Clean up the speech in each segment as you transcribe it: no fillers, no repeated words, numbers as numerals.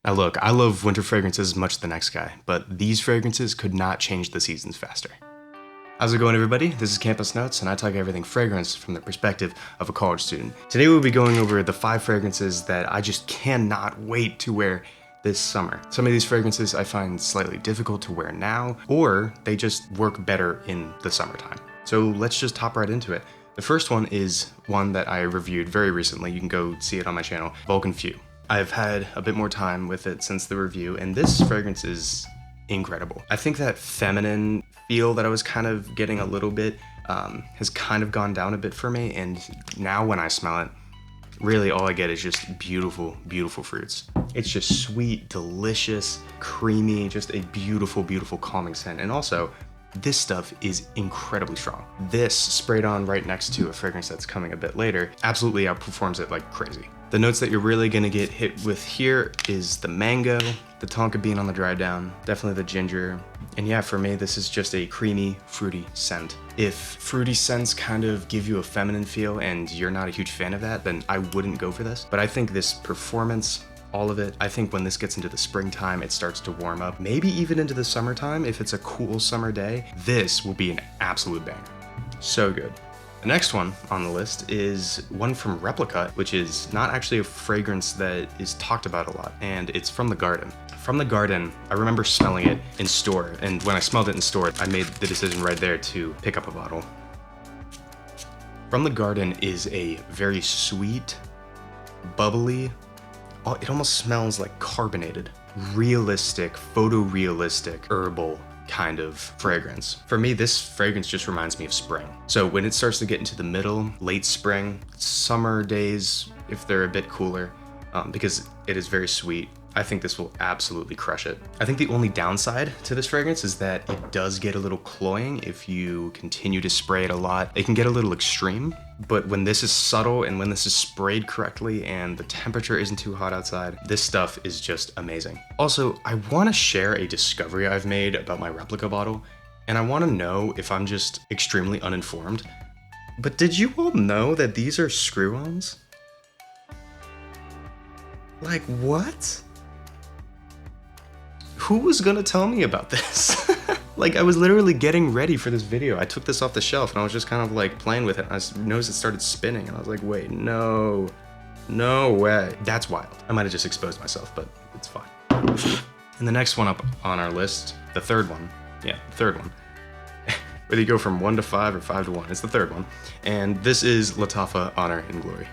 Now look, I love winter fragrances as much as the next guy, but these fragrances could not change the seasons faster. How's it going, everybody? This is Campus Notes, and I talk everything fragrance from the perspective of a college student. Today we'll be going over the 5 fragrances that I just cannot wait to wear this summer. Some of these fragrances I find slightly difficult to wear now, or they just work better in the summertime. So let's just hop right into it. The first one is one that I reviewed very recently. You can go see it on my channel, Vulcan Fue. I've had a bit more time with it since the review, and this fragrance is incredible. I think that feminine feel that I was kind of getting a little bit has kind of gone down a bit for me, and now when I smell it, really all I get is just beautiful, beautiful fruits. It's just sweet, delicious, creamy, just a beautiful, beautiful calming scent. And also, this stuff is incredibly strong. This, sprayed on right next to a fragrance that's coming a bit later, absolutely outperforms it like crazy. The notes that you're really gonna get hit with here is the mango, the tonka bean on the dry down, definitely the ginger. And yeah, for me, this is just a creamy, fruity scent. If fruity scents kind of give you a feminine feel and you're not a huge fan of that, then I wouldn't go for this. But I think this performance, all of it, I think when this gets into the springtime, it starts to warm up. Maybe even into the summertime, if it's a cool summer day, this will be an absolute banger. So good. The next one on the list is one from Replica, which is not actually a fragrance that is talked about a lot, and it's From the Garden. From the Garden, I remember smelling it in store, and when I smelled it in store, I made the decision right there to pick up a bottle. From the Garden is a very sweet, bubbly, it almost smells like carbonated, realistic, photorealistic, herbal kind of fragrance. For me, this fragrance just reminds me of spring. So when it starts to get into the middle, late spring, summer days, if they're a bit cooler, because it is very sweet, I think this will absolutely crush it. I think the only downside to this fragrance is that it does get a little cloying if you continue to spray it a lot. It can get a little extreme, but when this is subtle and when this is sprayed correctly and the temperature isn't too hot outside, this stuff is just amazing. Also, I want to share a discovery I've made about my Replica bottle, and I want to know if I'm just extremely uninformed. But did you all know that these are screw-ons? Like, what? Who was gonna tell me about this? Like, I was literally getting ready for this video. I took this off the shelf and I was just kind of like playing with it. I noticed it started spinning and I was like, wait, no way. That's wild. I might have just exposed myself, but it's fine. And the next one up on our list, the third one. Yeah, the third one. Whether you go from 1 to 5 or 5 to 1, it's the third one. And this is Lattafa Honor and Glory.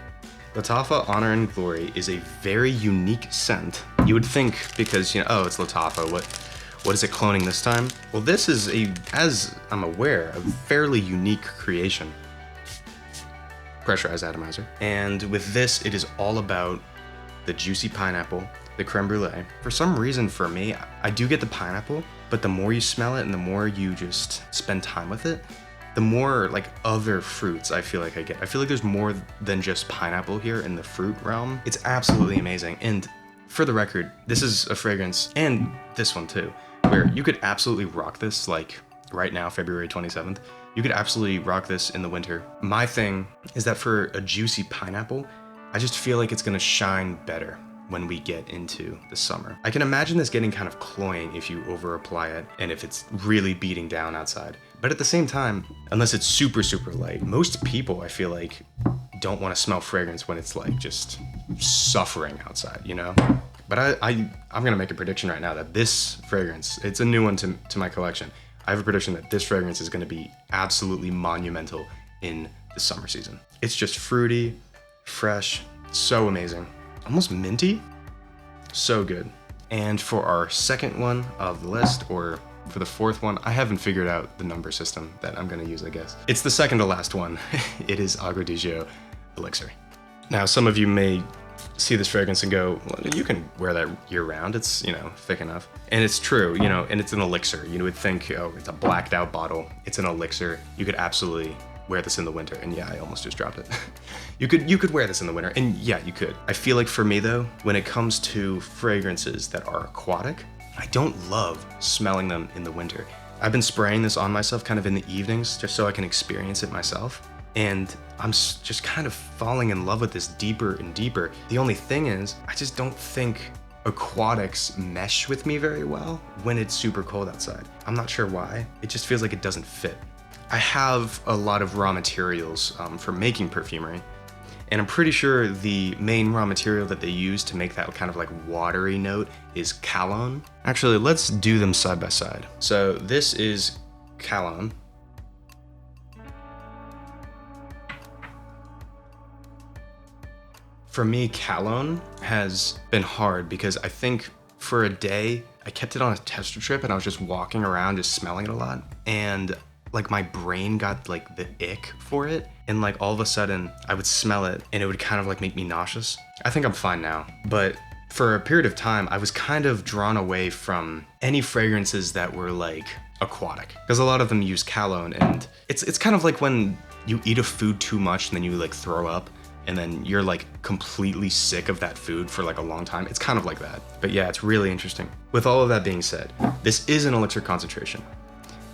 Lattafa Honor and Glory is a very unique scent. You would think, because, you know, oh, it's Lattafa, what is it cloning this time? Well, this is as I'm aware, a fairly unique creation. Pressurized atomizer. And with this, it is all about the juicy pineapple, the creme brulee. For some reason, for me, I do get the pineapple, but the more you smell it and the more you just spend time with it, the more like other fruits I feel like I get. I feel like there's more than just pineapple here in the fruit realm. It's absolutely amazing. And for the record, this is a fragrance, and this one too, where you could absolutely rock this like right now, February 27th. You could absolutely rock this in the winter. My thing is that for a juicy pineapple, I just feel like it's gonna shine better when we get into the summer. I can imagine this getting kind of cloying if you over apply it and if it's really beating down outside. But at the same time, unless it's super, super light, most people I feel like don't want to smell fragrance when it's like just suffering outside, you know? But I'm gonna make a prediction right now that this fragrance, it's a new one to my collection. I have a prediction that this fragrance is gonna be absolutely monumental in the summer season. It's just fruity, fresh, so amazing. Almost minty, so good. And for our second one of the list, or for the fourth one, I haven't figured out the number system that I'm gonna use, I guess. It's the second to last one. It is Agua di Gio Elixir. Now, some of you may see this fragrance and go, well, you can wear that year round. It's, you know, thick enough. And it's true, you know, and it's an elixir. You would think, oh, it's a blacked out bottle. It's an elixir. You could absolutely wear this in the winter. And yeah, I almost just dropped it. You could wear this in the winter, and yeah, you could. I feel like for me though, when it comes to fragrances that are aquatic, I don't love smelling them in the winter. I've been spraying this on myself kind of in the evenings just so I can experience it myself. And I'm just kind of falling in love with this deeper and deeper. The only thing is, I just don't think aquatics mesh with me very well when it's super cold outside. I'm not sure why. It just feels like it doesn't fit. I have a lot of raw materials for making perfumery, and I'm pretty sure the main raw material that they use to make that kind of like watery note is Calone. Actually, let's do them side by side. So this is Calone. For me, Calone has been hard because I think for a day, I kept it on a tester trip and I was just walking around just smelling it a lot. And like my brain got like the ick for it. And like all of a sudden I would smell it and it would kind of like make me nauseous. I think I'm fine now. But for a period of time, I was kind of drawn away from any fragrances that were like aquatic. Because a lot of them use Calone, and it's kind of like when you eat a food too much and then you like throw up. And then you're like completely sick of that food for like a long time. It's kind of like that. But yeah, it's really interesting. With all of that being said, this is an elixir concentration.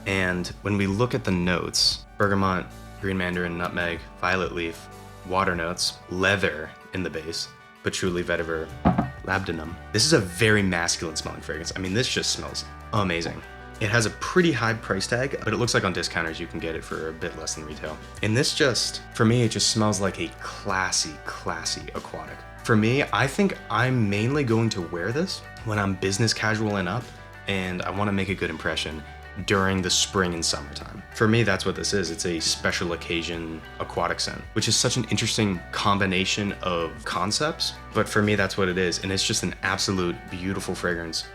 And when we look at the notes, bergamot, green mandarin, nutmeg, violet leaf, water notes, leather in the base, patchouli, vetiver, labdanum. This is a very masculine smelling fragrance. I mean, this just smells amazing. It has a pretty high price tag, but it looks like on discounters you can get it for a bit less than retail. And this just, for me, it just smells like a classy aquatic. For me, I think I'm mainly going to wear this when I'm business casual and up, and I want to make a good impression during the spring and summertime. For me, that's what this is. It's a special occasion aquatic scent, which is such an interesting combination of concepts. But for me, that's what it is. And it's just an absolute beautiful fragrance.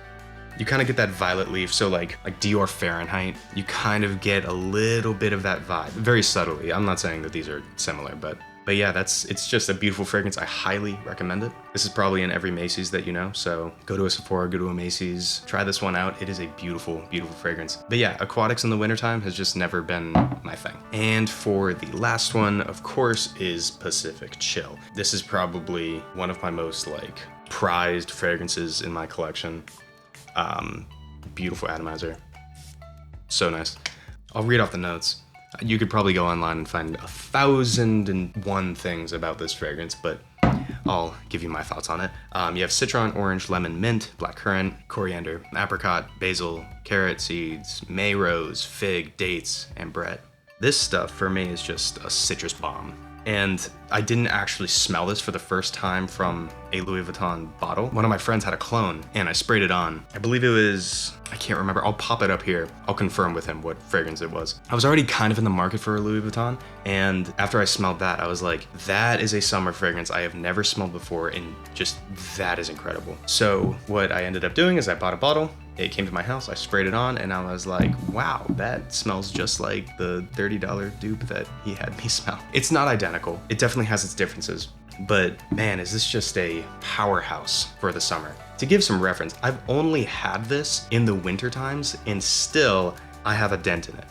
You kind of get that violet leaf, so like Dior Fahrenheit, you kind of get a little bit of that vibe, very subtly. I'm not saying that these are similar, but yeah, it's just a beautiful fragrance. I highly recommend it. This is probably in every Macy's that you know, so go to a Sephora, go to a Macy's, try this one out. It is a beautiful, beautiful fragrance. But yeah, aquatics in the wintertime has just never been my thing. And for the last one, of course, is Pacific Chill. This is probably one of my most like prized fragrances in my collection. Beautiful atomizer. So nice. I'll read off the notes. You could probably go online and find 1,001 things about this fragrance, but I'll give you my thoughts on it. You have citron, orange, lemon, mint, blackcurrant, coriander, apricot, basil, carrot seeds, May rose, fig, dates, and Brett. This stuff for me is just a citrus bomb. And I didn't actually smell this for the first time from a Louis Vuitton bottle. One of my friends had a clone and I sprayed it on. I believe it was, I can't remember. I'll pop it up here. I'll confirm with him what fragrance it was. I was already kind of in the market for a Louis Vuitton. And after I smelled that, I was like, that is a summer fragrance I have never smelled before. And just that is incredible. So what I ended up doing is I bought a bottle. It came to my house, I sprayed it on, and I was like, wow, that smells just like the $30 dupe that he had me smell. It's not identical. It definitely has its differences, but man, is this just a powerhouse for the summer. To give some reference, I've only had this in the winter times, and still I have a dent in it.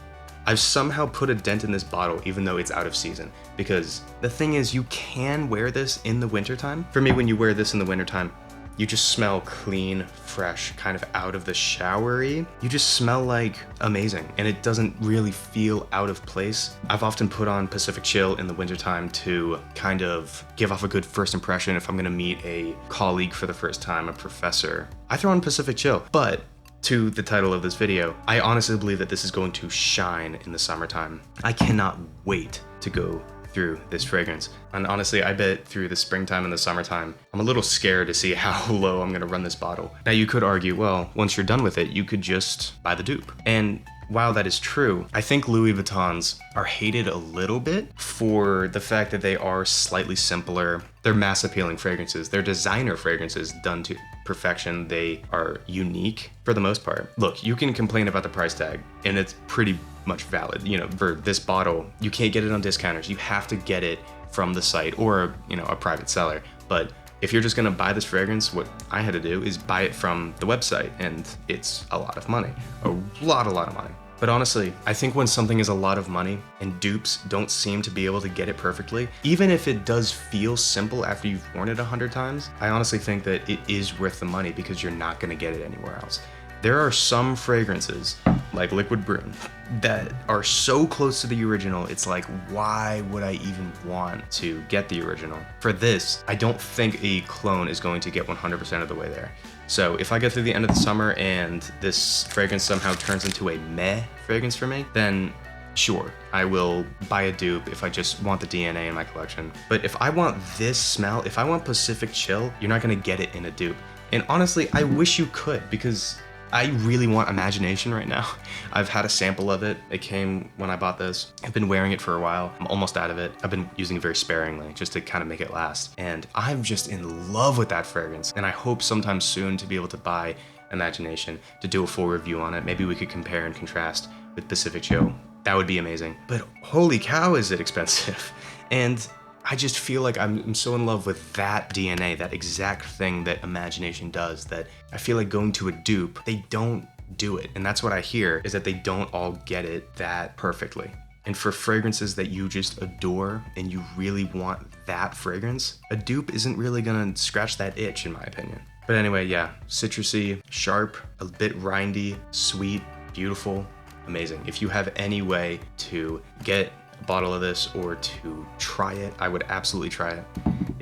I've somehow put a dent in this bottle even though it's out of season, because the thing is, you can wear this in the wintertime. For me, when you wear this in the wintertime, you just smell clean, fresh, kind of out of the showery. You just smell like amazing, and it doesn't really feel out of place. I've often put on Pacific Chill in the wintertime to kind of give off a good first impression if I'm gonna meet a colleague for the first time, a professor. I throw on Pacific Chill, but to the title of this video, I honestly believe that this is going to shine in the summertime. I cannot wait to go through this fragrance. And honestly, I bet through the springtime and the summertime, I'm a little scared to see how low I'm gonna run this bottle. Now you could argue, well, once you're done with it, you could just buy the dupe. And while that is true, I think Louis Vuittons are hated a little bit for the fact that they are slightly simpler. They're mass appealing fragrances. They're designer fragrances done to perfection. They are unique for the most part. Look, you can complain about the price tag, and it's pretty much valid. You know, for this bottle, you can't get it on discounters. You have to get it from the site or, you know, a private seller. But if you're just gonna buy this fragrance, what I had to do is buy it from the website, and it's a lot of money, a lot of money. But honestly, I think when something is a lot of money and dupes don't seem to be able to get it perfectly, even if it does feel simple after you've worn it 100 times, I honestly think that it is worth the money because you're not gonna get it anywhere else. There are some fragrances, like Liquid Broom, that are so close to the original, it's like, why would I even want to get the original? For this, I don't think a clone is going to get 100% of the way there. So if I get through the end of the summer and this fragrance somehow turns into a meh fragrance for me, then sure, I will buy a dupe if I just want the DNA in my collection. But if I want this smell, if I want Pacific Chill, you're not gonna get it in a dupe. And honestly, I wish you could, because I really want Imagination right now. I've had a sample of it. It came when I bought this. I've been wearing it for a while. I'm almost out of it. I've been using it very sparingly just to kind of make it last. And I'm just in love with that fragrance. And I hope sometime soon to be able to buy Imagination, to do a full review on it. Maybe we could compare and contrast with Pacific Chill. That would be amazing. But holy cow, is it expensive. And I just feel like I'm so in love with that DNA, that exact thing that Imagination does, that I feel like going to a dupe, they don't do it. And that's what I hear, is that they don't all get it that perfectly. And for fragrances that you just adore and you really want that fragrance, a dupe isn't really gonna scratch that itch, in my opinion. But anyway, yeah, citrusy, sharp, a bit rindy, sweet, beautiful, amazing. If you have any way to get a bottle of this or to try it, I would absolutely try it.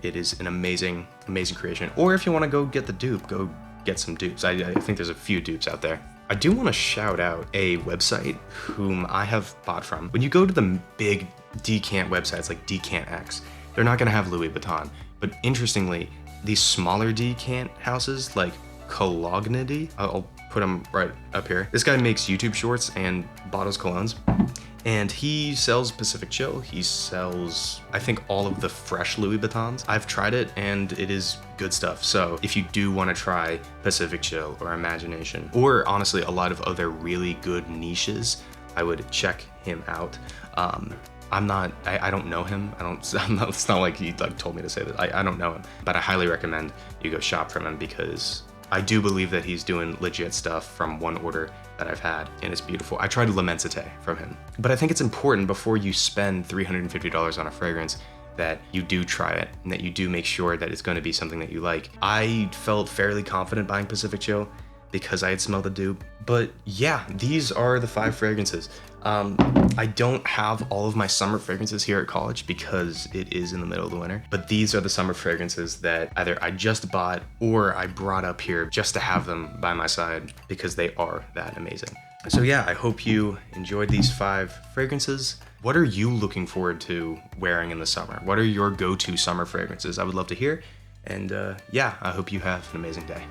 It is an amazing, amazing creation. Or if you want to go get the dupe, go get some dupes. I think there's a few dupes out there. I do want to shout out a website whom I have bought from. When you go to the big decant websites like DecantX, they're not going to have Louis Vuitton. But interestingly, these smaller decant houses like Colognity, I'll put them right up here. This guy makes YouTube shorts and bottles colognes. And he sells Pacific Chill. He sells, I think, all of the fresh Louis Vuittons. I've tried it and it is good stuff. So if you do want to try Pacific Chill or Imagination, or honestly a lot of other really good niches, I would check him out. I don't know him. It's not like he told me to say that. I don't know him, but I highly recommend you go shop from him, because I do believe that he's doing legit stuff from one order that I've had, and it's beautiful. I tried L'Immensité from him. But I think it's important before you spend $350 on a fragrance that you do try it, and that you do make sure that it's going to be something that you like. I felt fairly confident buying Pacific Chill because I had smelled the dupe. But yeah, these are the 5 fragrances. I don't have all of my summer fragrances here at college because it is in the middle of the winter, but these are the summer fragrances that either I just bought or I brought up here just to have them by my side because they are that amazing. So yeah, I hope you enjoyed these 5 fragrances. What are you looking forward to wearing in the summer? What are your go-to summer fragrances? I would love to hear. And yeah, I hope you have an amazing day.